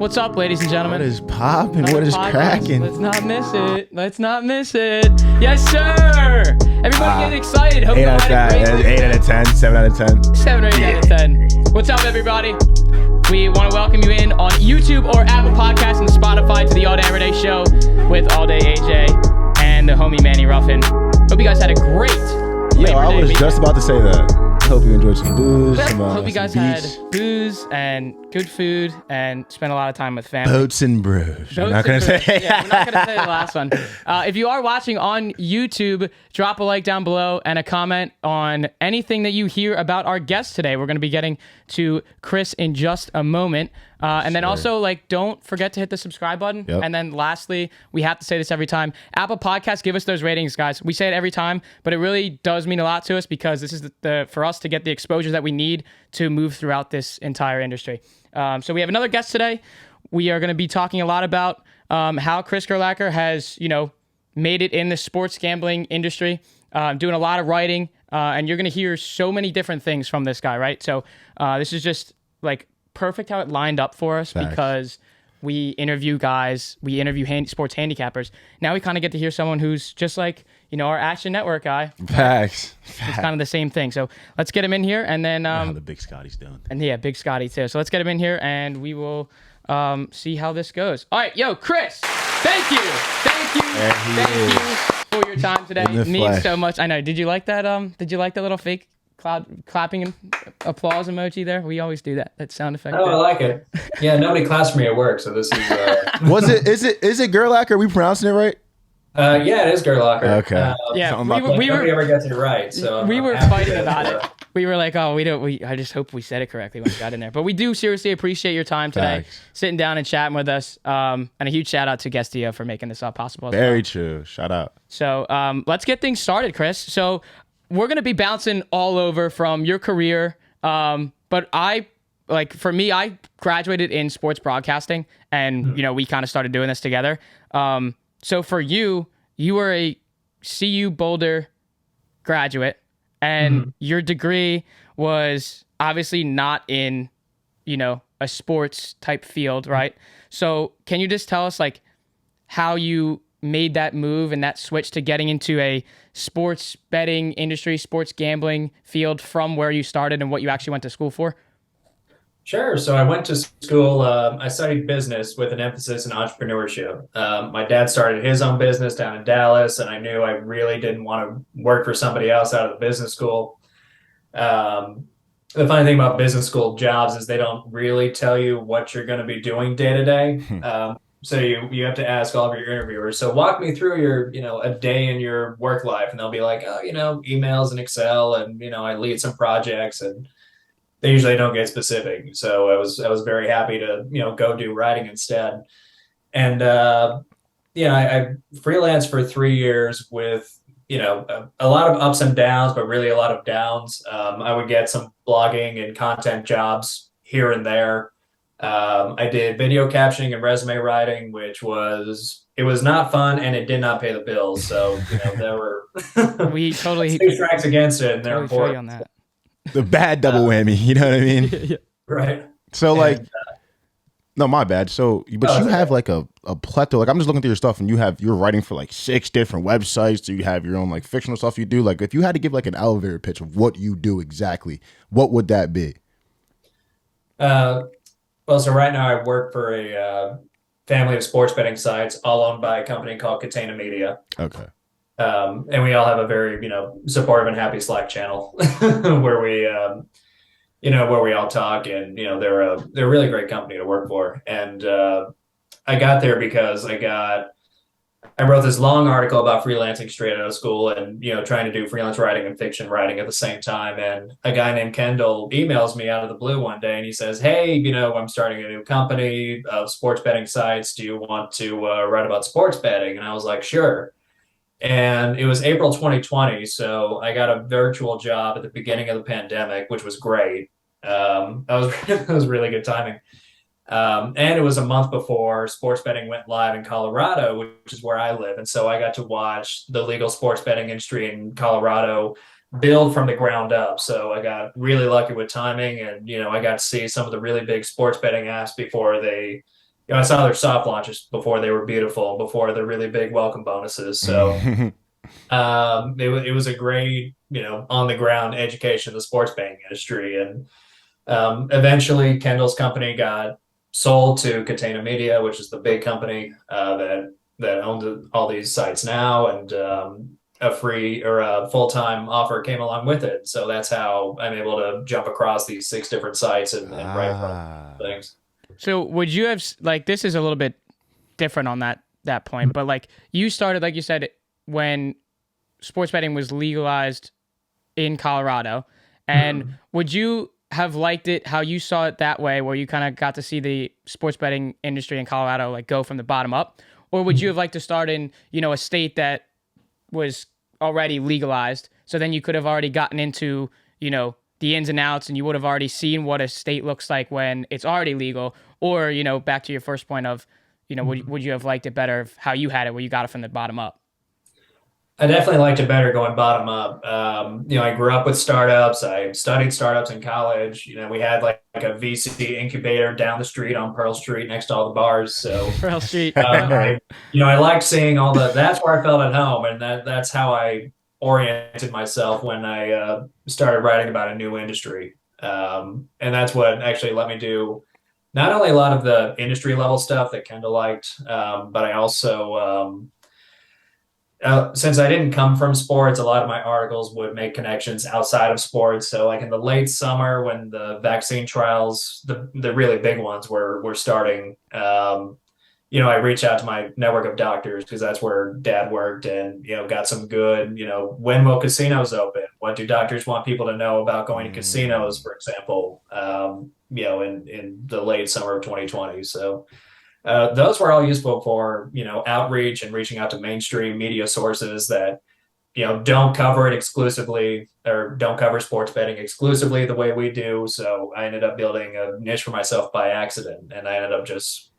What's up, ladies and gentlemen? What is popping? What is cracking? Let's not miss it. Let's not miss it. Yes, sir. Everybody get excited. Hope 8 out of 10. 8 out of 10. 7 out of 10. 7 or 8 out of 10. What's up, everybody? We want to welcome you in on YouTube or Apple Podcasts and Spotify to the All Day Everyday Show with All Day AJ and the homie Manny Ruffin. Hope you guys had a great Labor I Day was weekend. just about to say that. Hope you enjoyed some booze. Hope you guys had beach. booze and good food and spent a lot of time with family. Boats and brews. I'm not going to say. Yeah, we're not going to say the last one. If you are watching on YouTube, drop a like down below and a comment on anything that you hear about our guest today. We're going to be getting to Chris in just a moment. And then also, don't forget to hit the subscribe button. Yep. And then lastly, we have to say this every time. Apple Podcasts, give us those ratings, guys. We say it every time, but it really does mean a lot to us because this is for us to get the exposure that we need to move throughout this entire industry. So we have another guest today. We are going to be talking a lot about how Chris Gerlacher has, made it in the sports gambling industry, doing a lot of writing, and you're going to hear so many different things from this guy, right? So this is just perfect how it lined up for us. Facts. Because we interview guys, we interview sports handicappers. Now we kind of get to hear someone who's just like, our Action Network guy. Facts. It's kind of the same thing. So let's get him in here and then... how the big Scotty's doing. And yeah, big Scotty too. So let's get him in here and we will see how this goes. All right, Chris, thank you. Thank you for your time today. It means so much. I know. Did you like that? Did you like the little fake cloud clapping applause emoji there? We always do that sound effect. Oh, I like it. Yeah, nobody claps for me at work, so this is. Is it Gerlacher? Are we pronouncing it right? Yeah, it is Gerlacher. Okay. Yeah, nobody ever gets it right. So we were fighting about it. We were like, oh, I just hope we said it correctly when we got in there. But we do seriously appreciate your time today, sitting down and chatting with us. And a huge shout out to Guestia for making this all possible. Very true. Shout out. So let's get things started, Chris. So we're going to be bouncing all over from your career. But for me, I graduated in sports broadcasting and, we kind of started doing this together. So for you were a CU Boulder graduate and your degree was obviously not in, a sports type field, right? So can you just tell us how you made that move and that switch to getting into a sports betting industry, sports gambling field from where you started and what you actually went to school for? Sure. So I went to school. I studied business with an emphasis in entrepreneurship. My dad started his own business down in Dallas, and I knew I really didn't want to work for somebody else out of the business school. The funny thing about business school jobs is they don't really tell you what you're going to be doing day to day. So you have to ask all of your interviewers. So walk me through your, a day in your work life, and they'll be like, oh, emails and Excel, and I lead some projects, and they usually don't get specific. So I was very happy to go do writing instead. And I freelanced for 3 years with a lot of ups and downs, but really a lot of downs. I would get some blogging and content jobs here and there. I did video captioning and resume writing, which was not fun and it did not pay the bills. So there were we totally two strikes against it, and they're important on that. The bad double whammy. You know what I mean? Yeah. Right. So no, my bad. So, but you have a plethora. I'm just looking through your stuff, and you're writing for 6 different websites. So you have your own fictional stuff you do. If you had to give an elevator pitch of what you do exactly, what would that be? Well, so right now I work for a family of sports betting sites, all owned by a company called Catena Media. Okay. And we all have a very, supportive and happy Slack channel where we, where we all talk, and, they're a really great company to work for. And I got there because I wrote this long article about freelancing straight out of school and, trying to do freelance writing and fiction writing at the same time. And a guy named Kendall emails me out of the blue one day and he says, hey, I'm starting a new company of sports betting sites. Do you want to write about sports betting? And I was like, sure. And it was April 2020. So I got a virtual job at the beginning of the pandemic, which was great. That was really good timing. And it was a month before sports betting went live in Colorado, which is where I live. And so I got to watch the legal sports betting industry in Colorado build from the ground up. So I got really lucky with timing, and, I got to see some of the really big sports betting apps before they I saw their soft launches before they were beautiful, before the really big welcome bonuses. So it was a great, on the ground education of the sports betting industry. And eventually Kendall's company got sold to Catena Media, which is the big company that owns all these sites now. And a free or a full-time offer came along with it. So that's how I'm able to jump across these 6 different sites and write from things. So would you have, like, this is a little bit different on that point, but like you started, like you said, when sports betting was legalized in Colorado, and would you have liked it how you saw it that way, where you kind of got to see the sports betting industry in Colorado like go from the bottom up? Or would you have liked to start in, a state that was already legalized, so then you could have already gotten into, the ins and outs, and you would have already seen what a state looks like when it's already legal? Or, back to your first point of, would you have liked it better how you had it, where you got it from the bottom up? I definitely liked it better going bottom up. I grew up with startups. I studied startups in college. We had like a VC incubator down the street on Pearl Street next to all the bars. So Pearl Street. I liked seeing all that's where I felt at home. And that's how I oriented myself when I started writing about a new industry. And that's what actually let me do not only a lot of the industry level stuff that Kendall liked, but I also, since I didn't come from sports, a lot of my articles would make connections outside of sports. So like in the late summer when the vaccine trials, the really big ones were starting, I reached out to my network of doctors because that's where Dad worked, and, got some good, when will casinos open? What do doctors want people to know about going to casinos, for example, in the late summer of 2020. So those were all useful for, outreach and reaching out to mainstream media sources that, don't cover it exclusively, or don't cover sports betting exclusively the way we do. So I ended up building a niche for myself by accident, and I ended up just,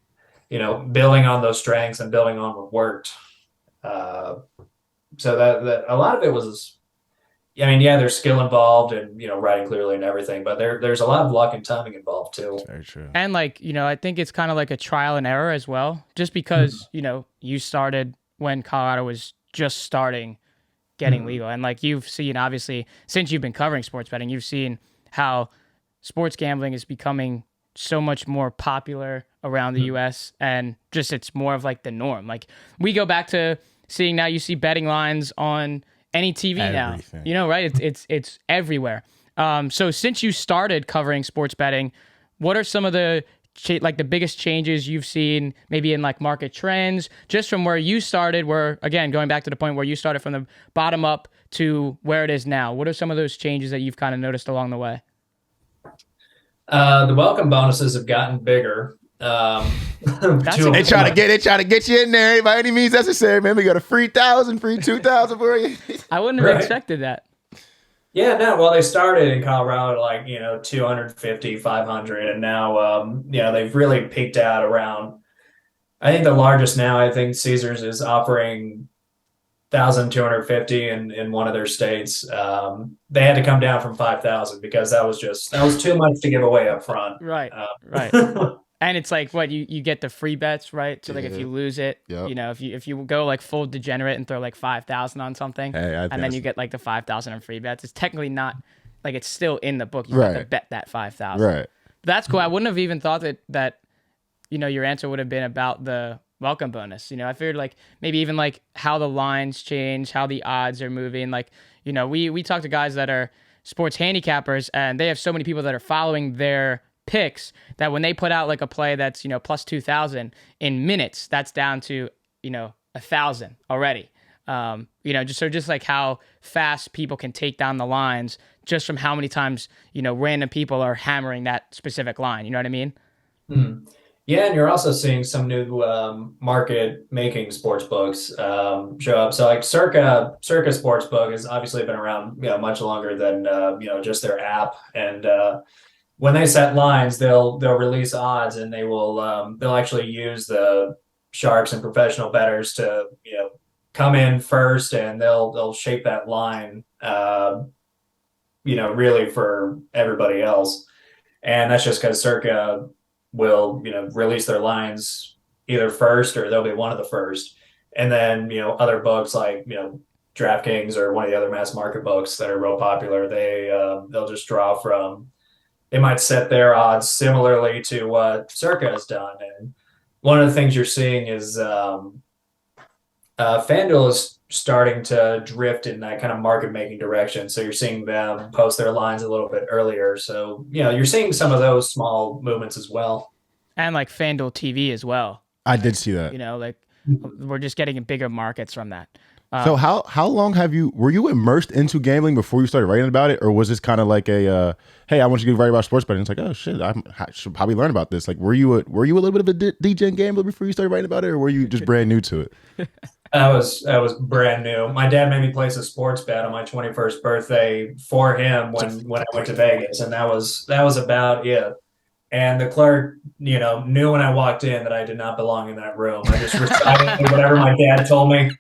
building on those strengths and building on what worked. So that a lot of it was, there's skill involved and, writing clearly and everything, but there's a lot of luck and timing involved too. Very true. And like, I think it's kind of like a trial and error as well, just because, you started when Colorado was just starting getting legal. And like you've seen, obviously, since you've been covering sports betting, you've seen how sports gambling is becoming so much more popular around the US, and just it's more of like the norm. Like we go back to seeing, now you see betting lines on any TV now, right? It's everywhere. So since you started covering sports betting, what are some of the the biggest changes you've seen, maybe in like market trends, just from where you started, where, again, going back to the point where you started from the bottom up to where it is now? What are some of those changes that you've kind of noticed along the way? The welcome bonuses have gotten bigger. They try to get you in there by any means necessary, man. We got a free 1,000, free 2,000 for you. I wouldn't have expected that. Yeah, no, well, they started in Colorado like, 250, 500, and now, they've really peaked out around, I think the largest now, I think Caesars is offering 1,250 in one of their states. They had to come down from 5,000 because that was too much to give away up front. Right. Right. And it's like, what, you get the free bets, right? So like if you lose it, if you go like full degenerate and throw like 5,000 on something, and then you get like the 5,000 in free bets, it's technically not like, it's still in the book. You have to bet that 5,000. Right. That's cool. I wouldn't have even thought that your answer would have been about the welcome bonus. I figured like maybe even like how the lines change, how the odds are moving. Like, we talk to guys that are sports handicappers, and they have so many people that are following their picks that when they put out like a play that's plus 2,000 in minutes, that's down to 1,000 already. Just like how fast people can take down the lines just from how many times random people are hammering that specific line. You know what I mean? Yeah, and you're also seeing some new market making sports books show up. So like Circa Sportsbook has obviously been around much longer than just their app. And when they set lines, they'll release odds, and they'll actually use the sharps and professional bettors to come in first, and they'll shape that line really for everybody else. And that's just because Circa will, release their lines either first or they'll be one of the first. And then, other books like, DraftKings or one of the other mass market books that are real popular, they'll just draw from, they might set their odds similarly to what Circa has done. And one of the things you're seeing is FanDuel is starting to drift in that kind of market making direction. So you're seeing them post their lines a little bit earlier. So, you're seeing some of those small movements as well. And like FanDuel TV as well. I did see that. Like we're just getting bigger markets from that. So how long were you immersed into gambling before you started writing about it? Or was this kind of like a, hey, I want you to write about sports betting? It's like, oh shit, I should probably learn about this. Like, were you a little bit of a DJ gambler before you started writing about it? Or were you just brand new to it? I was brand new. My dad made me place a sports bet on my 21st birthday for him when I went to Vegas. And that was about it. And the clerk, knew when I walked in that I did not belong in that room. I just recited whatever my dad told me.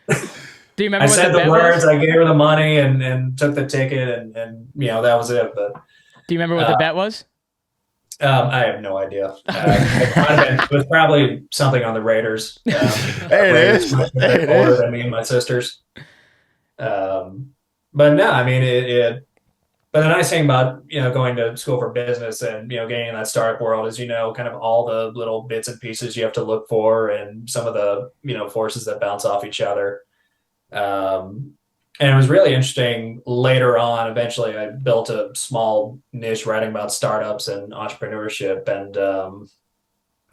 Do you remember I what said the the words, was? I gave her the money and took the ticket and that was it. But do you remember what the bet was? I have no idea. It was probably something on the Raiders. There it is. Older than me and my sisters. But no, I mean but the nice thing about, going to school for business and, getting in that startup world is, kind of all the little bits and pieces you have to look for and some of the, forces that bounce off each other. And it was really interesting later on. Eventually, I built a small niche writing about startups and entrepreneurship. And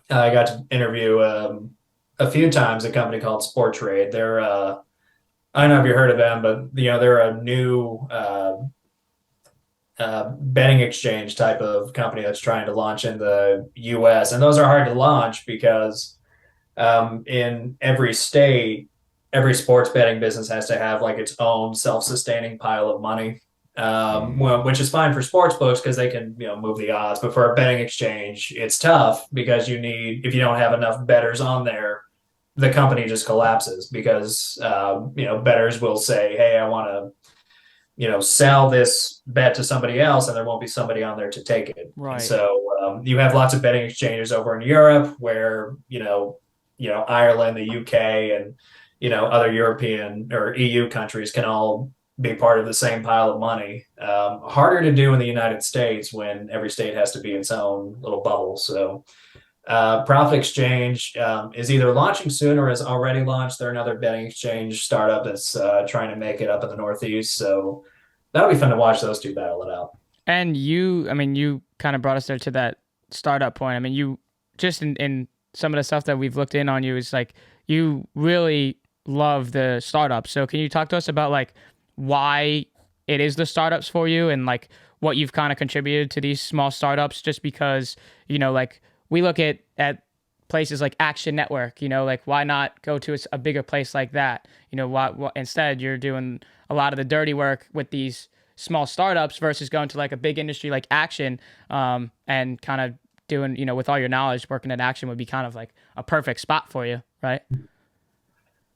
I got to interview a few times a company called Sport Trade. They're, I don't know if you heard of them, but, they're a new betting exchange type of company that's trying to launch in the US. And those are hard to launch because in every state, every sports betting business has to have like its own self-sustaining pile of money, which is fine for sports books because they can, move the odds. But for a betting exchange, it's tough because if you don't have enough bettors on there, the company just collapses because, bettors will say, hey, I want to, sell this bet to somebody else, and there won't be somebody on there to take it. Right. And so you have lots of betting exchanges over in Europe where, Ireland, the UK, and, other European or EU countries can all be part of the same pile of money. Harder to do in the United States when every state has to be its own little bubble. So Profit Exchange is either launching soon or has already launched. They're another betting exchange startup that's trying to make it up in the Northeast. So that'll be fun to watch those two battle it out. And you kind of brought us there to that startup point. I mean, you just in some of the stuff that we've looked in on you is like you really love the startups. So can you talk to us about like why it is the startups for you and like what you've kind of contributed to these small startups? Just because, like we look at places like Action Network, like why not go to a bigger place like that? What instead you're doing a lot of the dirty work with these small startups versus going to like a big industry like Action, and kind of doing, with all your knowledge, working at Action would be kind of like a perfect spot for you, right?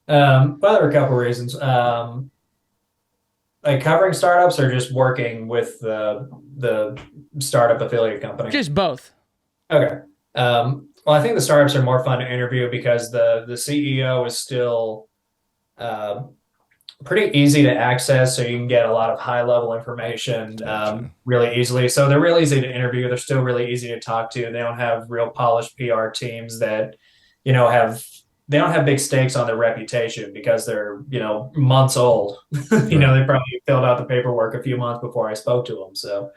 Well, there are a couple of reasons. Like covering startups or just working with the startup affiliate company? Just both. Okay. Well, I think the startups are more fun to interview because the CEO is still pretty easy to access, so you can get a lot of high level information really easily. So they're really easy to interview. They're still really easy to talk to. They don't have real polished PR teams that they don't have big stakes on their reputation because they're months old. They probably filled out the paperwork a few months before I spoke to them. So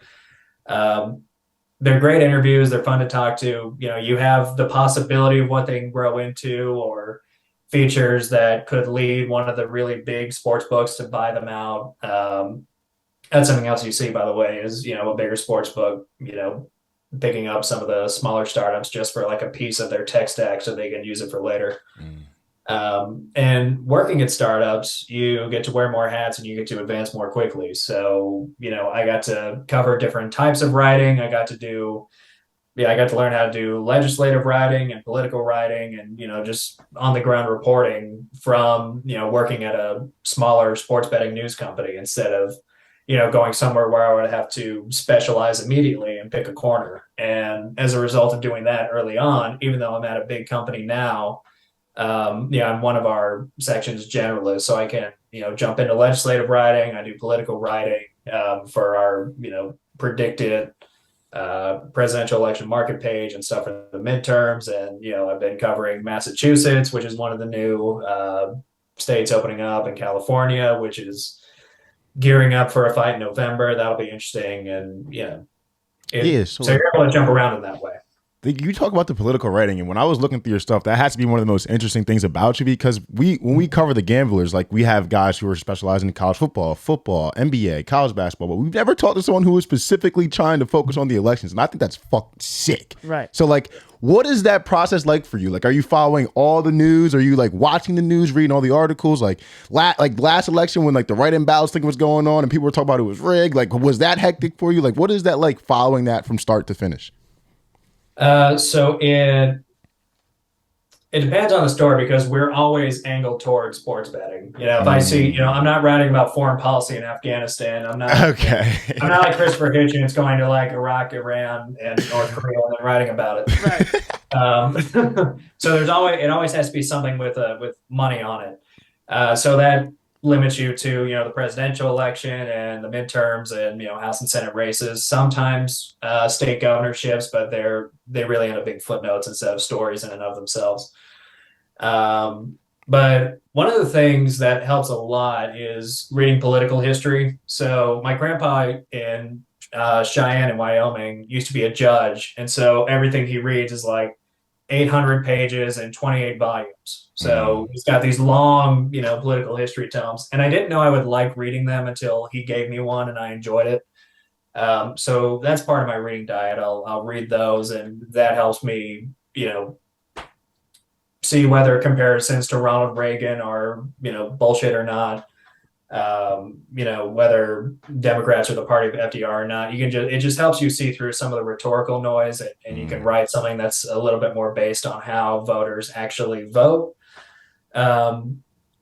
they're great interviews. They're fun to talk to. You have the possibility of what they can grow into or features that could lead one of the really big sports books to buy them out. That's something else you see, by the way, is, a bigger sports book, picking up some of the smaller startups just for like a piece of their tech stack so they can use it for later. And working at startups, you get to wear more hats and you get to advance more quickly. So, I got to cover different types of writing. I got to learn how to do legislative writing and political writing and, just on the ground reporting from, working at a smaller sports betting news company instead of, going somewhere where I would have to specialize immediately and pick a corner. And as a result of doing that early on, even though I'm at a big company now, I'm one of our sections generalists, so I can, jump into legislative writing. I do political writing for our, predicted presidential election market page and stuff for the midterms. And, I've been covering Massachusetts, which is one of the new states opening up, in California, which is gearing up for a fight in November. That'll be interesting. And, so you're able to jump around in that way. You talk about the political writing, and when I was looking through your stuff, that has to be one of the most interesting things about you, because when we cover the gamblers, like, we have guys who are specializing in college football, NBA, college basketball, but we've never talked to someone who is specifically trying to focus on the elections, and I think that's fucking sick. Right. So, like, what is that process like for you? Like, are you following all the news? Are you, like, watching the news, reading all the articles? Like last election, when, like, the write-in ballots thing was going on and people were talking about it was rigged, like, was that hectic for you? Like, what is that like, following that from start to finish? So it depends on the story, because we're always angled towards sports betting. If I see, I'm not writing about foreign policy in Afghanistan. I'm not I'm not like Christopher Hitchens going to, like, Iraq, Iran, and North Korea and writing about it. Right. So it always has to be something with money on it. So that limits you to, the presidential election and the midterms and, House and Senate races, sometimes state governorships, but they really end up being footnotes instead of stories in and of themselves. But one of the things that helps a lot is reading political history. So my grandpa in Cheyenne in Wyoming used to be a judge, and so everything he reads is like 800 pages and 28 volumes. So he's got these long, political history tomes. And I didn't know I would like reading them until he gave me one, and I enjoyed it. So that's part of my reading diet. I'll read those, and that helps me, see whether comparisons to Ronald Reagan are, bullshit or not. Whether Democrats are the party of FDR or not. It just helps you see through some of the rhetorical noise, and you can write something that's a little bit more based on how voters actually vote.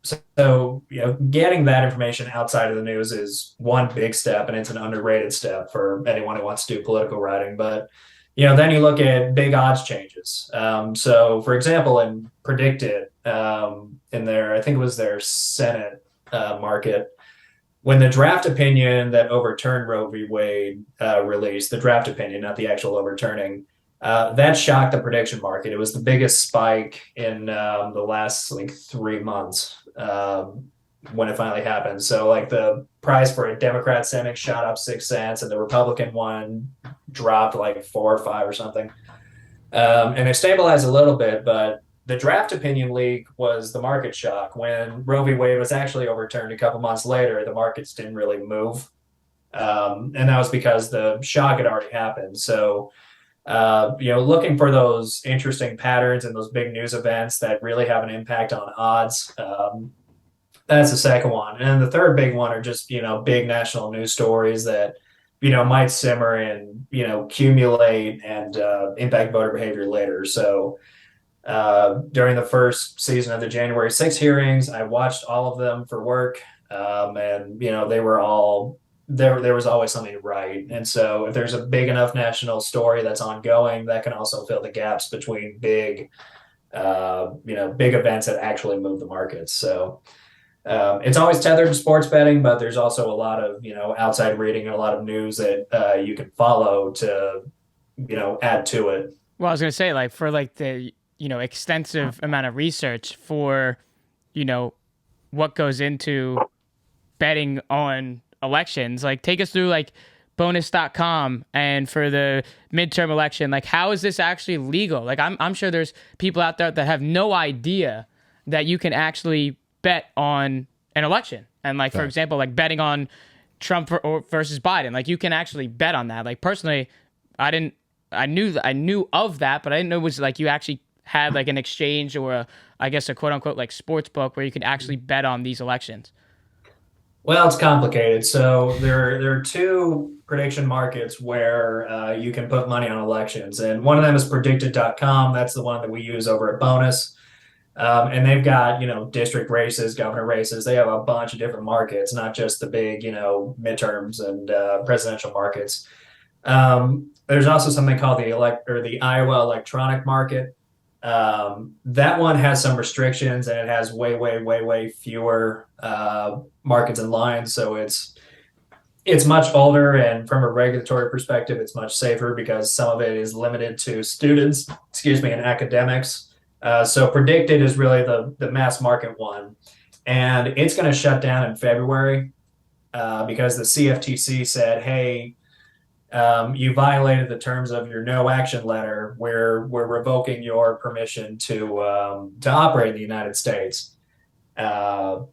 So getting that information outside of the news is one big step, and it's an underrated step for anyone who wants to do political writing. But then you look at big odds changes. So, for example, in Predicted, in their, I think it was their Senate market, when the draft opinion that overturned Roe v. Wade released, the draft opinion, not the actual overturning, that shocked the prediction market. It was the biggest spike in the last 3 months when it finally happened. So, like, the price for a Democrat Senate shot up 6 cents, and the Republican one dropped like 4 or 5 or something. And it stabilized a little bit, but the draft opinion leak was the market shock. When Roe v. Wade was actually overturned a couple months later, the markets didn't really move. And that was because the shock had already happened. So, looking for those interesting patterns and those big news events that really have an impact on odds, that's the second one. And the third big one are just, big national news stories that, might simmer and, accumulate and impact voter behavior later. So, during the first season of the January 6 hearings, I watched all of them for work. And, they were all, there was always something to write. And so if there's a big enough national story that's ongoing, that can also fill the gaps between big events that actually move the markets. So it's always tethered to sports betting, but there's also a lot of, outside reading and a lot of news that you can follow to, add to it. Well, I was going to say, like, for like the, extensive amount of research for, what goes into betting on elections, like, take us through like bonus.com, and for the midterm election, like, how is this actually legal? Like, I'm sure there's people out there that have no idea that you can actually bet on an election. And like, for example, like betting on Trump versus Biden, like, you can actually bet on that. Like, personally, I knew of that, but I didn't know it was like you actually had like an exchange or a quote unquote like sports book where you could actually bet on these elections. Well, it's complicated. So there are two prediction markets where you can put money on elections, and one of them is predicted.com. That's the one that we use over at Bonus. And they've got, district races, governor races. They have a bunch of different markets, not just the big, midterms and presidential markets. There's also something called the Iowa electronic market. That one has some restrictions, and it has way fewer markets and lines. So it's much older, and from a regulatory perspective, it's much safer because some of it is limited to students, and academics. So Predicted is really the mass market one, and it's going to shut down in February because the CFTC said, "Hey, you violated the terms of your no action letter. We're revoking your permission to operate in the United States." So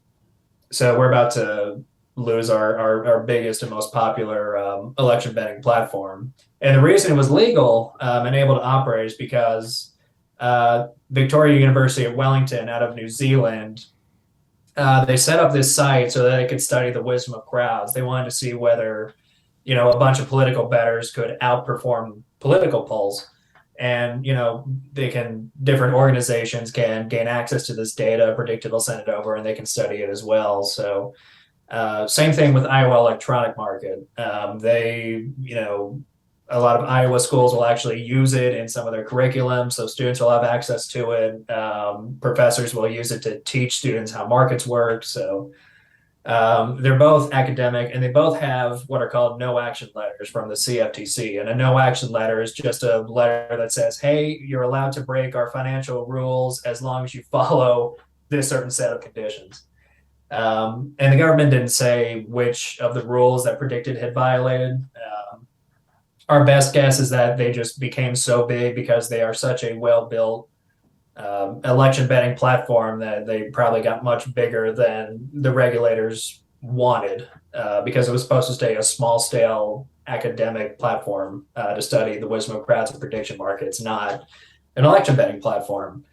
we're about to lose our biggest and most popular election betting platform. And the reason it was legal and able to operate is because Victoria University of Wellington out of New Zealand, they set up this site so that they could study the wisdom of crowds. They wanted to see whether, a bunch of political bettors could outperform political polls. And, different organizations can gain access to this data. Predicted will send it over and they can study it as well. So same thing with Iowa electronic market. A lot of Iowa schools will actually use it in some of their curriculum, so students will have access to it. Professors will use it to teach students how markets work. So they're both academic, and they both have what are called no action letters from the CFTC. And a no action letter is just a letter that says, "Hey, you're allowed to break our financial rules as long as you follow this certain set of conditions." And the government didn't say which of the rules that Predicted had violated. Our best guess is that they just became so big because they are such a well-built election betting platform that they probably got much bigger than the regulators wanted because it was supposed to stay a small-scale academic platform to study the wisdom of crowds and prediction markets, not an election betting platform.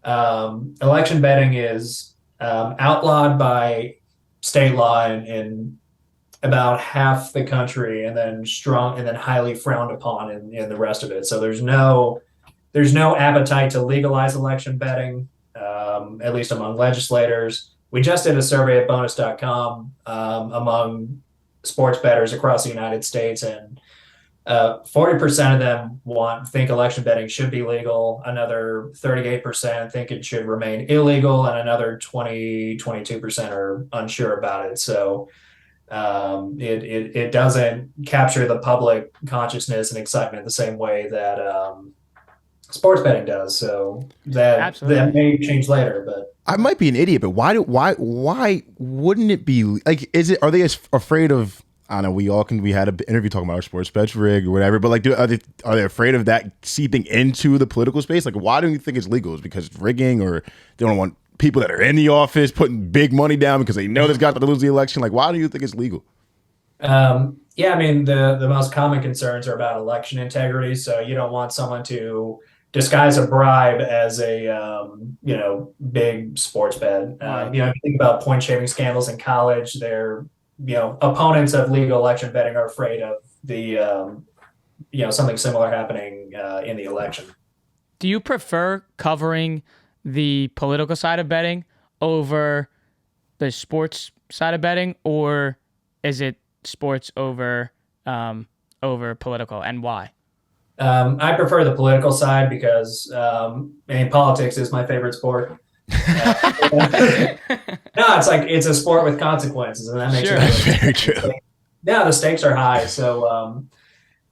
Election betting is outlawed by state law in about half the country, and then highly frowned upon in the rest of it. So there's no appetite to legalize election betting, at least among legislators. We just did a survey at bonus.com among sports bettors across the United States, and 40% of them think election betting should be legal. Another 38% think it should remain illegal, and another 22% are unsure about it. So it doesn't capture the public consciousness and excitement the same way that sports betting does. So that may change later. But I might be an idiot, but why wouldn't it be like? Are they afraid of? I don't know. We had an interview talking about our sports bets rig or whatever, but like, are they afraid of that seeping into the political space? Like, why do you think it's legal? Is it because it's rigging, or they don't want people that are in the office putting big money down because they know this guy's going to lose the election? Like, why do you think it's legal? Yeah, I mean, the most common concerns are about election integrity. So you don't want someone to disguise a bribe as a big sports bet. If you think about point shaving scandals in college, they're opponents of legal election betting are afraid of the something similar happening in the election. Do you prefer covering the political side of betting over the sports side of betting, or is it sports over political, and why? I prefer the political side because politics is my favorite sport. No, it's a sport with consequences, and that makes it very true. Yeah, the stakes are high. So,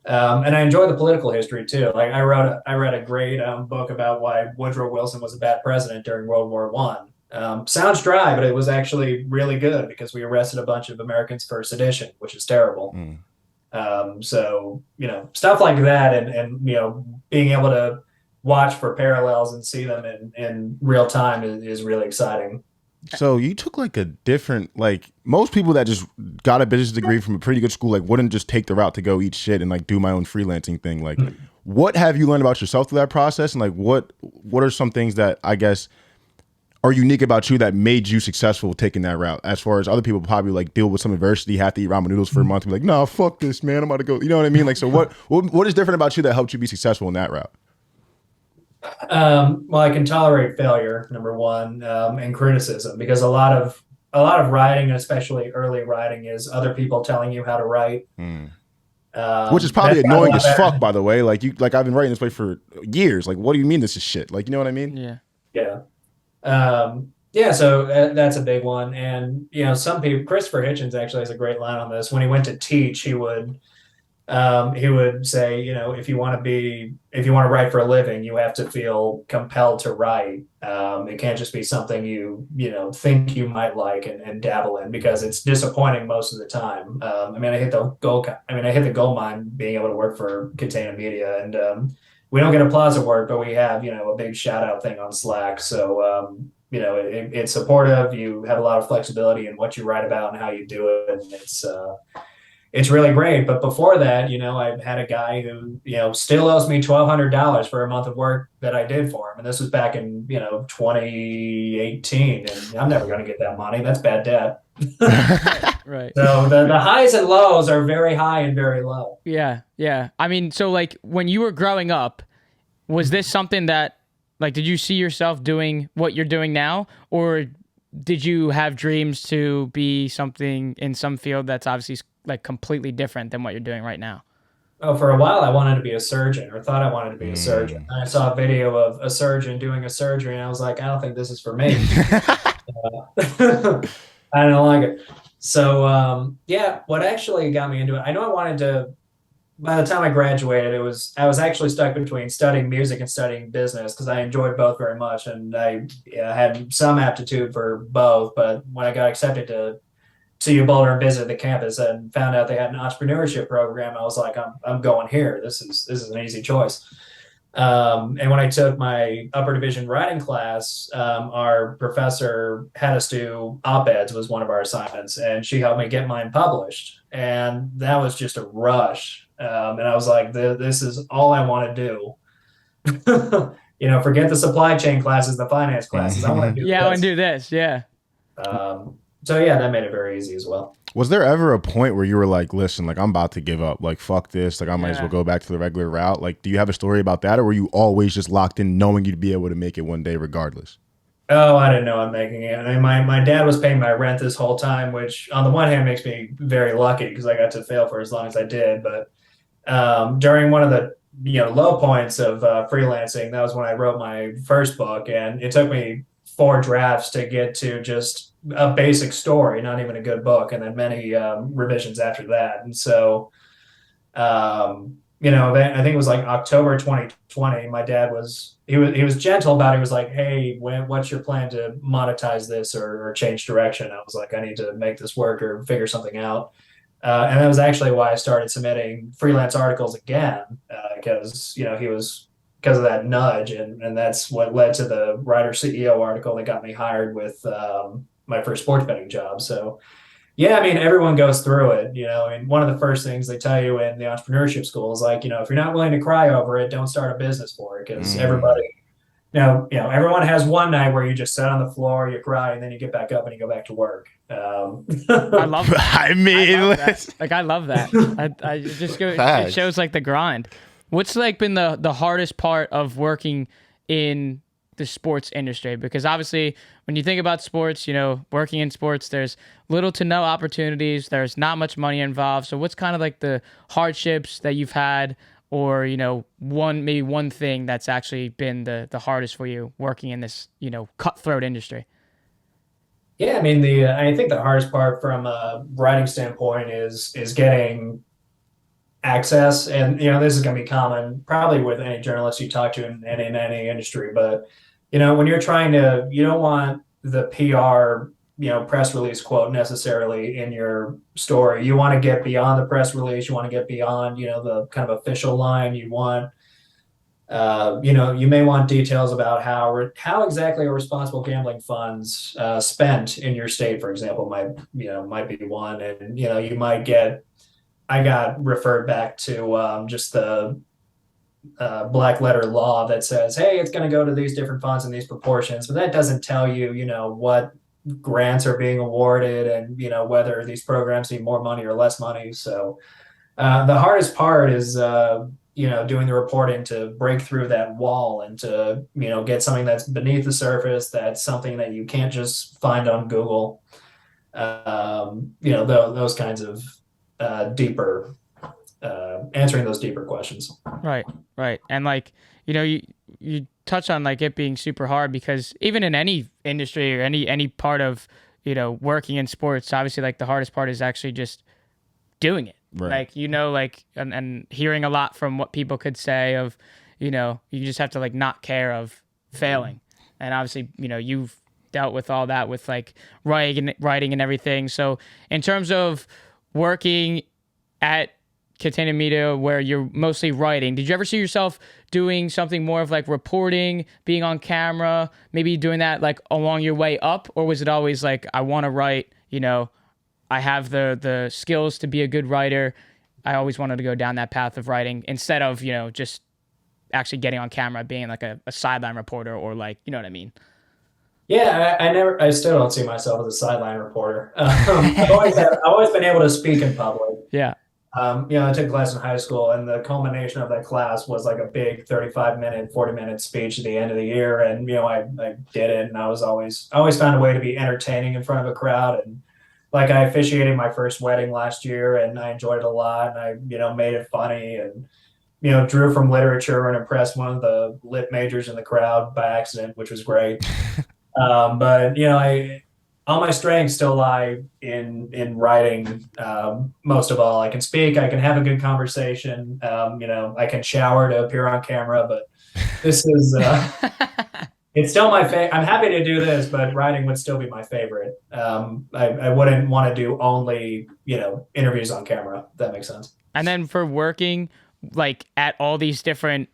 and I enjoy the political history too. Like I read a great book about why Woodrow Wilson was a bad president during World War I. Sounds dry, but it was actually really good because we arrested a bunch of Americans for sedition, which is terrible. So stuff like that, and being able to watch for parallels and see them in real time is really exciting. So you took like a different, like most people that just got a business degree from a pretty good school, like wouldn't just take the route to go eat shit and like do my own freelancing thing. Like what have you learned about yourself through that process? And like, what are some things that I guess are unique about you that made you successful taking that route? As far as other people probably like deal with some adversity, have to eat ramen noodles for a month and be like, no, fuck this, man. I'm about to go. You know what I mean? Like, so what is different about you that helped you be successful in that route? Well, I can tolerate failure, number one, and criticism, because a lot of writing, especially early writing, is other people telling you how to write. Which is probably annoying as fuck, by the way. Like I've been writing this way for years. Like, what do you mean this is shit? Like, you know what I mean? Yeah. Yeah. So that's a big one. And, some people, Christopher Hitchens actually has a great line on this. When he went to teach, he would say, if you want to write for a living, you have to feel compelled to write. It can't just be something you think you might like and dabble in, because it's disappointing most of the time. I hit the gold mine being able to work for Catena Media, and we don't get applause at work, but we have, a big shout out thing on Slack. So, it's supportive. You have a lot of flexibility in what you write about and how you do it. And it's really great. But before that, I've had a guy who, still owes me $1,200 for a month of work that I did for him. And this was back in, 2018. And I'm never going to get that money. That's bad debt. Right. So the highs and lows are very high and very low. Yeah. Yeah. I mean, so like when you were growing up, was this something that, like, did you see yourself doing what you're doing now? Or did you have dreams to be something in some field that's obviously like completely different than what you're doing right now? Oh, for a while, I wanted to be a surgeon, or thought I wanted to be a surgeon. And I saw a video of a surgeon doing a surgery, and I was like, I don't think this is for me. I don't like it. So, what actually got me into it, I know I wanted to, by the time I graduated, I was actually stuck between studying music and studying business, because I enjoyed both very much, and I had some aptitude for both. But when I got accepted to CU Boulder and visited the campus and found out they had an entrepreneurship program, I was like, I'm going here. This is an easy choice. And when I took my upper division writing class, our professor had us do op-eds, was one of our assignments, and she helped me get mine published. And that was just a rush. And I was like, this is all I want to do. Forget the supply chain classes, the finance classes. I want to do this. I want to do this. Yeah. So that made it very easy as well. Was there ever a point where you were like, listen, like, I'm about to give up, like, fuck this, like, I might as well go back to the regular route? Like, do you have a story about that, or were you always just locked in knowing you'd be able to make it one day regardless? Oh, I didn't know I'm making it. I mean, my dad was paying my rent this whole time, which on the one hand makes me very lucky because I got to fail for as long as I did. But during one of the low points of freelancing, that was when I wrote my first book, and it took me 4 drafts to get to just a basic story, not even a good book, and then many revisions after that. And so, I think it was like October 2020. My dad was gentle about it. He was like, "Hey, what's your plan to monetize this or change direction?" I was like, "I need to make this work or figure something out." And that was actually why I started submitting freelance articles again, because because of that nudge, and that's what led to the Writer CEO article that got me hired with my first sports betting job. So, I mean, everyone goes through it, and one of the first things they tell you in the entrepreneurship school is like, if you're not willing to cry over it, don't start a business for it, because everybody, everyone has one night where you just sit on the floor, you cry, and then you get back up and you go back to work. I love that. I mean, I love that. I just go, it shows like the grind. What's like been the hardest part of working in the sports industry? Because obviously when you think about sports, working in sports, there's little to no opportunities. There's not much money involved. So what's kind of like the hardships that you've had, or, one thing that's actually been the hardest for you working in this, cutthroat industry? Yeah, I mean, I think the hardest part from a writing standpoint is getting access. And, this is going to be common probably with any journalist you talk to in any industry. But, when you're you don't want the PR, press release quote necessarily in your story. You want to get beyond the press release. You want to get beyond, the kind of official line. You want, you may want details about how exactly are responsible gambling funds spent in your state, for example, might be one. And, you might I got referred back to just the black letter law that says, hey, it's going to go to these different funds in these proportions, but that doesn't tell you, what grants are being awarded and, whether these programs need more money or less money. So the hardest part is, doing the reporting to break through that wall and to, get something that's beneath the surface, that's something that you can't just find on Google. Those kinds of deeper answering those deeper questions. Right, right. And like, you touch on like it being super hard because even in any industry or any part of, working in sports, obviously like the hardest part is actually just doing it. Right. Like, like, and hearing a lot from what people could say of, you just have to like not care of failing. And obviously, you've dealt with all that with like writing and everything. So in terms of working at Catena Media where you're mostly writing, did you ever see yourself doing something more of like reporting, being on camera, maybe doing that like along your way up? Or was it always like, I want to write, I have the skills to be a good writer. I always wanted to go down that path of writing instead of, just actually getting on camera, being like a sideline reporter or like, you know what I mean? Yeah, I still don't see myself as a sideline reporter. I've always been able to speak in public. Yeah. I took a class in high school, and the culmination of that class was like a big 35-minute, 40-minute speech at the end of the year. And, I did it, and I always found a way to be entertaining in front of a crowd. And like I officiated my first wedding last year, and I enjoyed it a lot. And I, made it funny and, drew from literature and impressed one of the lit majors in the crowd by accident, which was great. But all my strengths still lie in writing. Most of all, I can speak, I can have a good conversation. I can shower to appear on camera, but this is it's still my favorite. I'm happy to do this, but writing would still be my favorite. I wouldn't want to do only interviews on camera. If that makes sense. And then for working like at all these different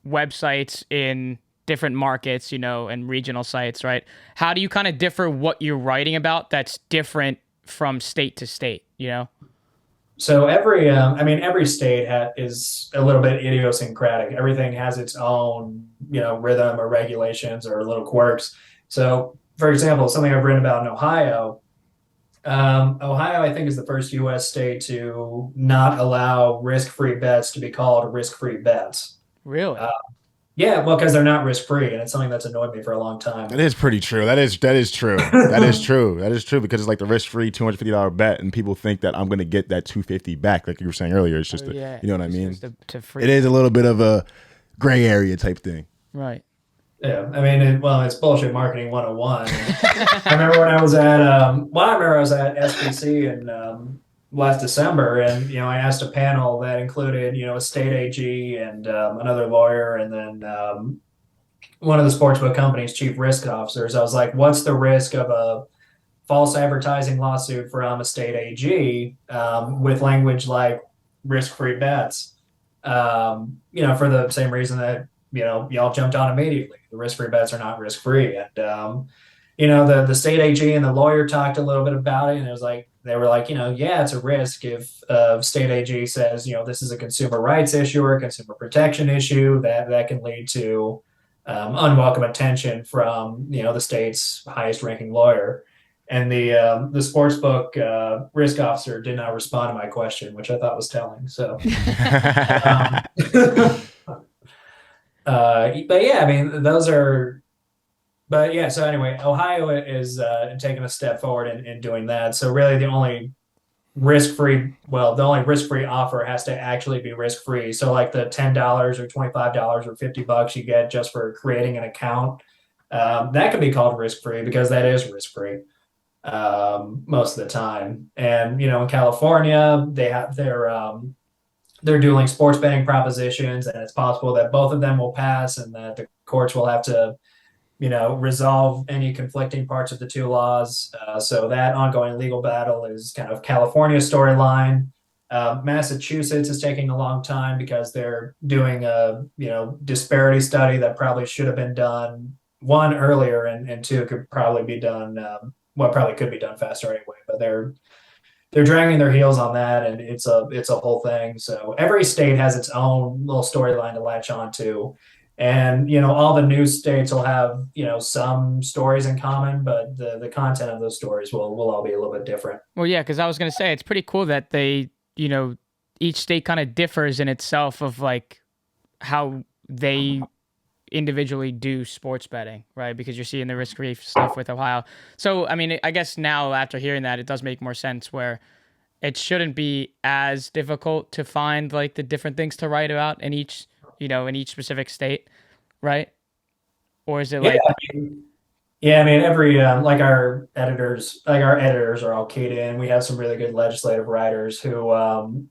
websites in different markets, and regional sites, right? How do you kind of differ what you're writing about that's different from state to state, So every state is a little bit idiosyncratic. Everything has its own, rhythm or regulations or little quirks. So, for example, something I've written about in Ohio. Ohio, I think, is the first U.S. state to not allow risk-free bets to be called risk-free bets. Really? Yeah, well, because they're not risk-free, and it's something that's annoyed me for a long time. That is pretty true. That is true. That is true. That is true because it's like the risk-free $250 bet, and people think that I'm going to get that $250 back, like you were saying earlier. It's just, you know what I mean? It is a little bit of a gray area type thing. Right. Yeah, I mean, it's bullshit marketing 101. I remember when I was at SBC in last December, and I asked a panel that included a state AG and another lawyer, and then one of the sportsbook company's chief risk officers. I was like, "What's the risk of a false advertising lawsuit from a state AG with language like risk-free bets?" For the same reason that y'all jumped on immediately. The risk-free bets are not risk-free, and the state AG and the lawyer talked a little bit about it, and it was like they were like, yeah, it's a risk if state AG says, this is a consumer rights issue or a consumer protection issue that can lead to unwelcome attention from the state's highest-ranking lawyer. And the sportsbook risk officer did not respond to my question, which I thought was telling. So. But yeah, I mean, those are, but yeah, so anyway, Ohio is taking a step forward in doing that. So really the only risk-free offer has to actually be risk-free. So like the $10 or $25 or $50 you get just for creating an account, that can be called risk-free because that is risk-free most of the time. And, in California, they have they're doing sports betting propositions, and it's possible that both of them will pass and that the courts will have to, resolve any conflicting parts of the two laws. So that ongoing legal battle is kind of California's storyline. Massachusetts is taking a long time because they're doing a, disparity study that probably should have been done, one, earlier, and two, could probably be done, probably could be done faster anyway, but they're dragging their heels on that, and it's a whole thing. So every state has its own little storyline to latch on to. And, all the new states will have, some stories in common, but the content of those stories will all be a little bit different. Well, yeah, because I was going to say, it's pretty cool that they, each state kind of differs in itself of like how they individually do sports betting, right? Because you're seeing the risk-free stuff with Ohio. So, I mean, I guess now after hearing that, it does make more sense where it shouldn't be as difficult to find like the different things to write about in each, in each specific state, right? Or is it like, I mean, every like our editors are all keyed in. We have some really good legislative writers who,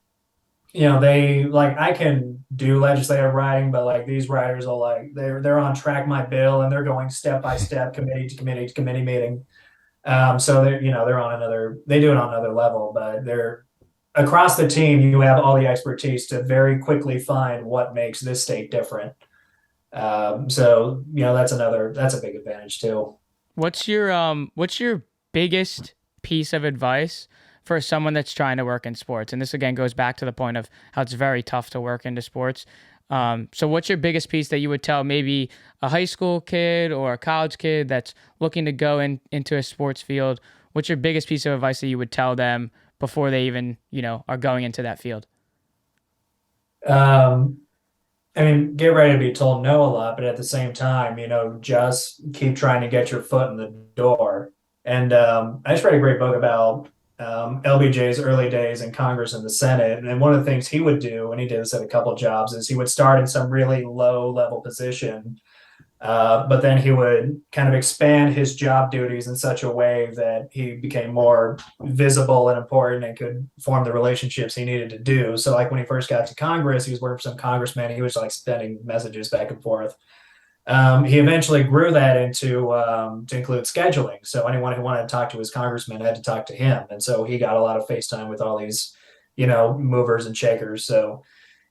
they like I can do legislative writing, but like these writers will like they're on track my bill and they're going step by step, committee to committee to committee meeting. So they do it on another level, but they're across the team. You have all the expertise to very quickly find what makes this state different. So that's a big advantage too. what's your biggest piece of advice for someone that's trying to work in sports? And this again goes back to the point of how it's very tough to work into sports. So what's your biggest piece that you would tell maybe a high school kid or a college kid that's looking to go into a sports field? What's your biggest piece of advice that you would tell them before they even, are going into that field? I mean, get ready to be told no a lot, but at the same time, just keep trying to get your foot in the door. And I just read a great book about LBJ's early days in Congress and the Senate. And one of the things he would do, and he did this at a couple of jobs, is he would start in some really low level position, but then he would kind of expand his job duties in such a way that he became more visible and important and could form the relationships he needed to do. So like when he first got to Congress, he was working for some congressman. He was like sending messages back and forth. He eventually grew that into to include scheduling. So anyone who wanted to talk to his congressman had to talk to him. And so he got a lot of FaceTime with all these, movers and shakers. So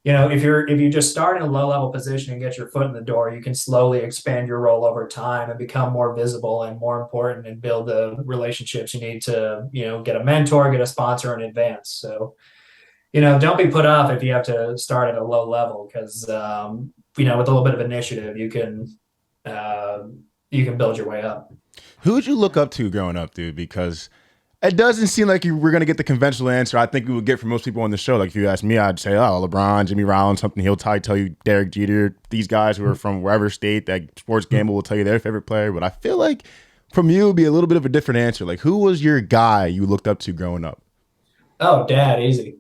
if you just start in a low level position and get your foot in the door, you can slowly expand your role over time and become more visible and more important and build the relationships you need to, get a mentor, get a sponsor in advance. So, don't be put off if you have to start at a low level, because, with a little bit of initiative, you can build your way up. Who would you look up to growing up, dude? Because it doesn't seem like you were going to get the conventional answer I think we would get from most people on the show. Like if you ask me, I'd say, oh, LeBron, Jimmy Rollins, something. He'll tell you Derek Jeter, these guys who are from wherever state that sports gamble will tell you their favorite player. But I feel like from you, it would be a little bit of a different answer. Like who was your guy you looked up to growing up? Oh, Dad, easy.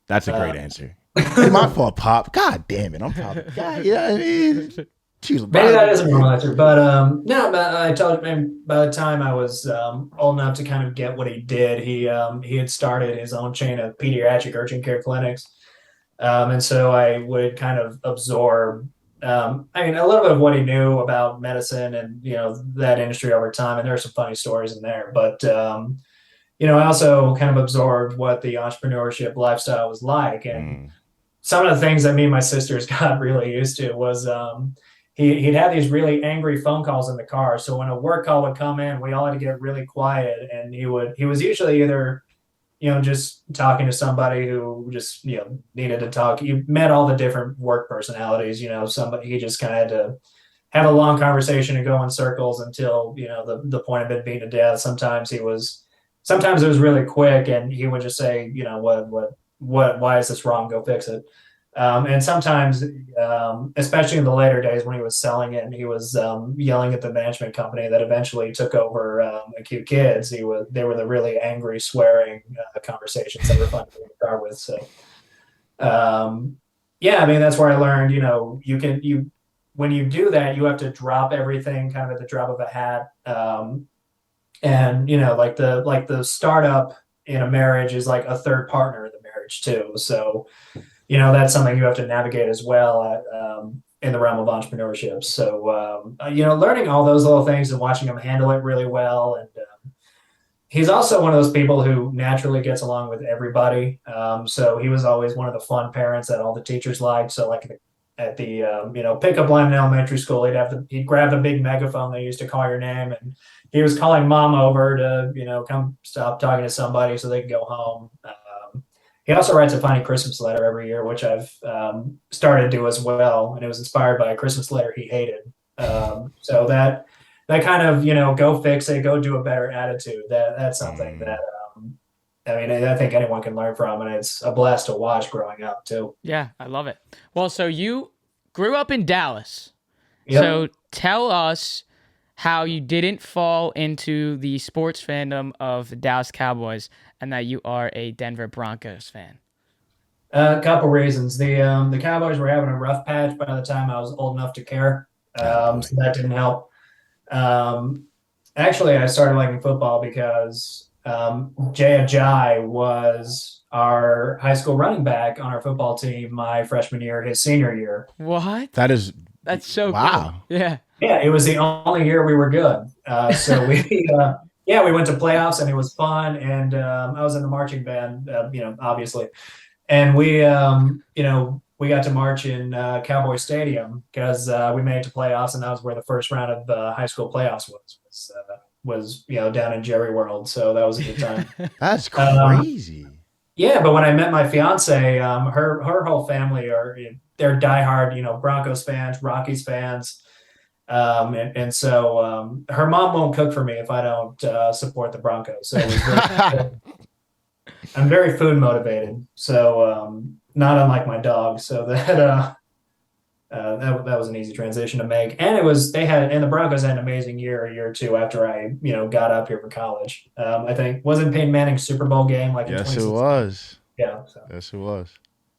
That's a great answer. It's my fault, Pop. God damn it. I'm Pop. God, I mean, maybe that is a normal answer, but no. But I told you, by the time I was old enough to kind of get what he did, he had started his own chain of pediatric urgent care clinics, and so I would kind of absorb, a little bit of what he knew about medicine and that industry over time. And there are some funny stories in there, but I also kind of absorbed what the entrepreneurship lifestyle was like, and some of the things that me and my sisters got really used to was. He'd have these really angry phone calls in the car. So when a work call would come in, we all had to get really quiet. And he was usually either, just talking to somebody who just, needed to talk. You met all the different work personalities, he just kind of had to have a long conversation and go in circles until, the point of it being to death. Sometimes it was really quick and he would just say, why is this wrong? Go fix it. And sometimes, especially in the later days when he was selling it and he was yelling at the management company that eventually took over Acute Kids, they were the really angry, swearing conversations that were fun to be in the car with. So, that's where I learned, when you do that, you have to drop everything kind of at the drop of a hat. And like the startup in a marriage is like a third partner in the marriage too. So, that's something you have to navigate as well in the realm of entrepreneurship. So, learning all those little things and watching him handle it really well. And he's also one of those people who naturally gets along with everybody. So he was always one of the fun parents that all the teachers liked. So like at the pickup line in elementary school, he'd grab the big megaphone they used to call your name, and he was calling mom over to come stop talking to somebody so they could go home. He also writes a funny Christmas letter every year, which I've started to do as well, and it was inspired by a Christmas letter he hated. So that kind of go fix it, go do a better attitude. That's something that I think anyone can learn from, and it's a blast to watch growing up too. Yeah, I love it. Well, so you grew up in Dallas. Yep. So tell us how you didn't fall into the sports fandom of the Dallas Cowboys and that you are a Denver Broncos fan? A couple reasons. The Cowboys were having a rough patch by the time I was old enough to care, so that didn't help. Actually, I started liking football because Jay Ajayi was our high school running back on our football team my freshman year, his senior year. What? That's so wow. Cool. Yeah. Yeah, it was the only year we were good. So we went to playoffs and it was fun. And I was in the marching band, obviously. And we got to march in Cowboy Stadium because we made it to playoffs, and that was where the first round of high school playoffs was down in Jerry World. So that was a good time. That's crazy. Yeah, but when I met my fiance, her whole family they're diehard, Broncos fans, Rockies fans. And so her mom won't cook for me if I don't support the Broncos. So it was I'm very food motivated, so not unlike my dog. So that was an easy transition to make. And the Broncos had an amazing year a year or two after I got up here for college. I think wasn't Peyton Manning's Super Bowl game like yes it was. Yeah, so. Yes it was.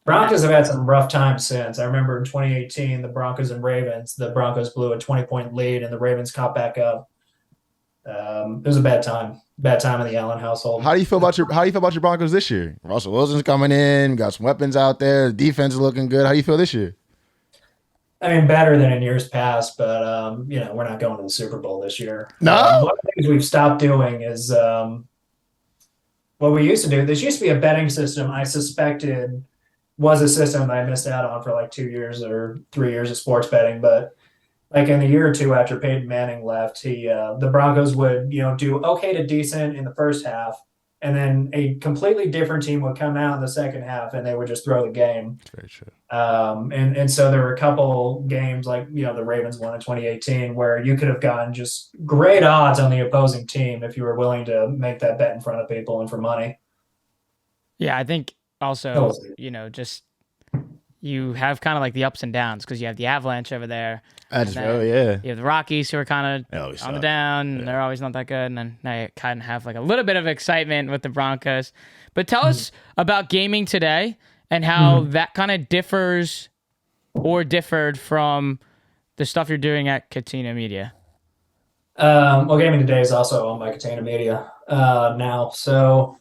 Broncos have had some rough times since. I remember in 2018, the Broncos and Ravens, the Broncos blew a 20-point lead and the Ravens caught back up. It was a bad time in the Allen household. How do you feel about your Broncos this year? Russell Wilson's coming in, got some weapons out there, the defense is looking good. How do you feel this year? I mean, better than in years past, but we're not going to the Super Bowl this year. No. One of the things we've stopped doing is what we used to do. There used to be a betting system I suspected was a system that I missed out on for like 2 years or 3 years of sports betting. But like in a year or two after Peyton Manning left, the Broncos would, do okay to decent in the first half. And then a completely different team would come out in the second half and they would just throw the game. That's very true. And so there were a couple games like, the Ravens won in 2018 where you could have gotten just great odds on the opposing team if you were willing to make that bet in front of people and for money. Yeah, I think also, just you have kind of like the ups and downs because you have the Avalanche over there. That's true, yeah. You have the Rockies who are kind of on the down. And they're always not that good. And then now you kind of have like a little bit of excitement with the Broncos. But tell us about gaming today and how that kind of differs or differed from the stuff you're doing at Catena Media. Well, gaming today is also owned by Catena Media now. So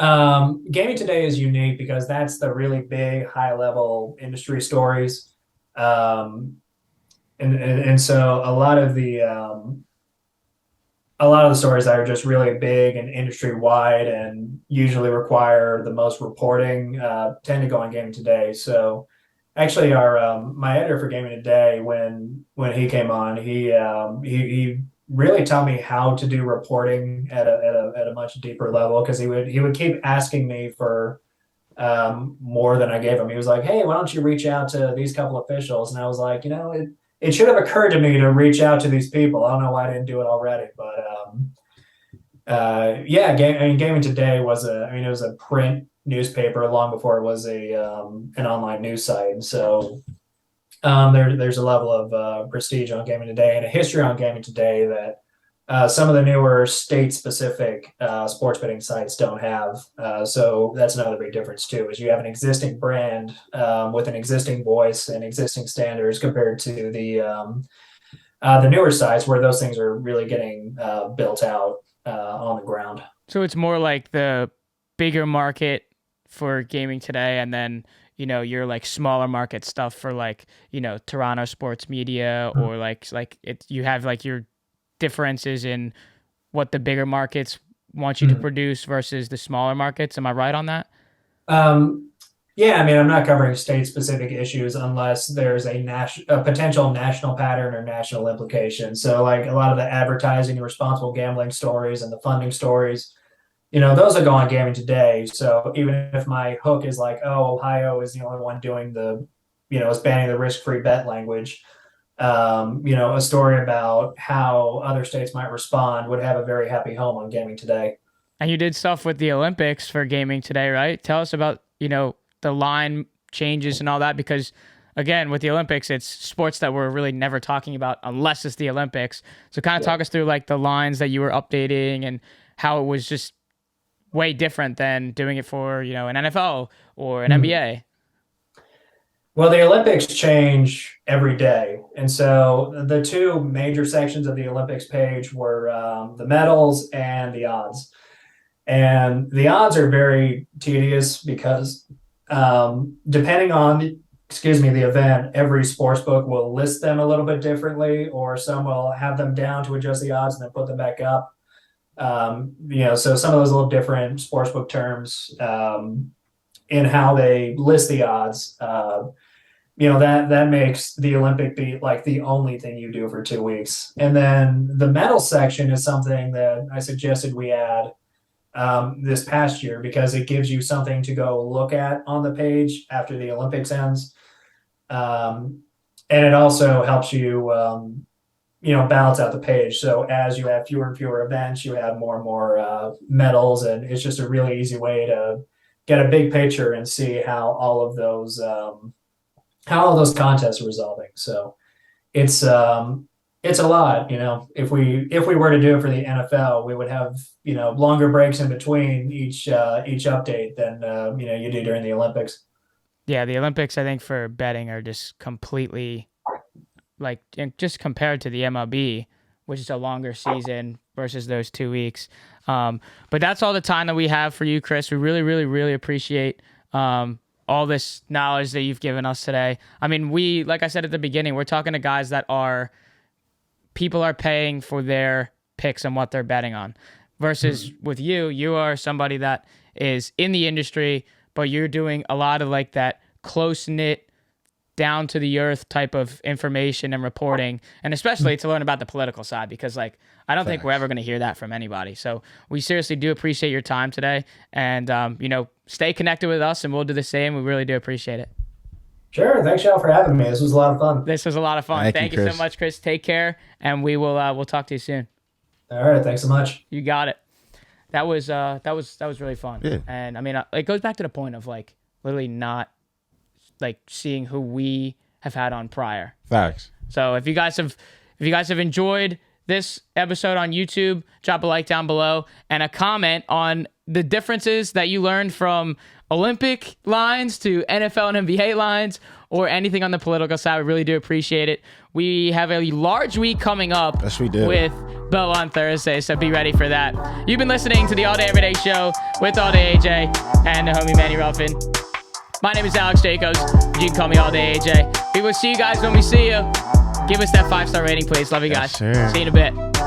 gaming today is unique because that's the really big, high-level industry stories. And so a lot of the stories that are just really big and industry wide and usually require the most reporting tend to go on Gaming Today. So actually my editor for Gaming Today, when he came on, he really taught me how to do reporting at a much deeper level because he would keep asking me for more than I gave him. He was like, "Hey, why don't you reach out to these couple officials?" And I was like, it should have occurred to me to reach out to these people. I don't know why I didn't do it already, but Gaming Today was it was a print newspaper long before it was an online news site. And so there's a level of prestige on Gaming Today and a history on Gaming Today that some of the newer state-specific sports betting sites don't have. So that's another big difference too, is you have an existing brand with an existing voice and existing standards compared to the newer sites where those things are really getting built out on the ground. So it's more like the bigger market for Gaming Today, and then your like smaller market stuff for like Toronto sports media, or like you have like your differences in what the bigger markets want you to produce versus the smaller markets. Am I right on that? Yeah, I mean, I'm not covering state-specific issues unless there's a potential national pattern or national implication. So like a lot of the advertising and responsible gambling stories and the funding stories, those will go on Gaming Today. So even if my hook is like, oh, Ohio is the only one doing is banning the risk-free bet language, a story about how other states might respond would have a very happy home on Gaming Today. And you did stuff with the Olympics for Gaming Today, right? Tell us about, the line changes and all that, because again, with the Olympics, it's sports that we're really never talking about unless it's the Olympics. So kind of talk us through like the lines that you were updating and how it was just way different than doing it for, you know, an NFL or an NBA. Well, the Olympics change every day. And so the two major sections of the Olympics page were the medals and the odds. And the odds are very tedious because depending on, the event, every sports book will list them a little bit differently, or some will have them down to adjust the odds and then put them back up. So some of those little different sportsbook terms in how they list the odds, that makes the Olympic be like the only thing you do for 2 weeks. And then the medal section is something that I suggested we add this past year because it gives you something to go look at on the page after the Olympics ends. And it also helps you, balance out the page. So as you have fewer and fewer events, you have more and more medals, and it's just a really easy way to get a big picture and see how all of those contests are resolving. So it's a lot. If we were to do it for the NFL, we would have longer breaks in between each update than you do during the Olympics. Yeah, the Olympics, I think, for betting are just completely, like, just compared to the MLB, which is a longer season versus those 2 weeks. But that's all the time that we have for you, Chris. We really, really, really appreciate all this knowledge that you've given us today. I mean, like I said at the beginning, we're talking to guys that people are paying for their picks and what they're betting on. Versus with you are somebody that is in the industry, but you're doing a lot of like that close-knit, down to the earth type of information and reporting, and especially to learn about the political side, because like I don't think we're ever going to hear that from anybody. So we seriously do appreciate your time today, and stay connected with us, and we'll do the same. We really do appreciate it. Sure. Thanks, y'all, for having me. This was a lot of fun. This was a lot of fun. Thank you so much, Chris. Take care, and we'll talk to you soon. All right. Thanks so much. You got it. That was really fun. Yeah. And I mean, it goes back to the point of like literally not like seeing who we have had on prior. Facts. So if you guys have enjoyed this episode on YouTube, drop a like down below and a comment on the differences that you learned from Olympic lines to NFL and NBA lines, or anything on the political side. We really do appreciate it. We have a large week coming up. Yes, we do. With Bill on Thursday, so be ready for that. You've been listening to the All Day Everyday Show with All Day AJ and the homie Manny Ruffin. My name is Alex Jacobs. You can call me All Day AJ. We will see you guys when we see you. Give us that 5-star rating, please. Love you guys. Yes, sir. See you in a bit.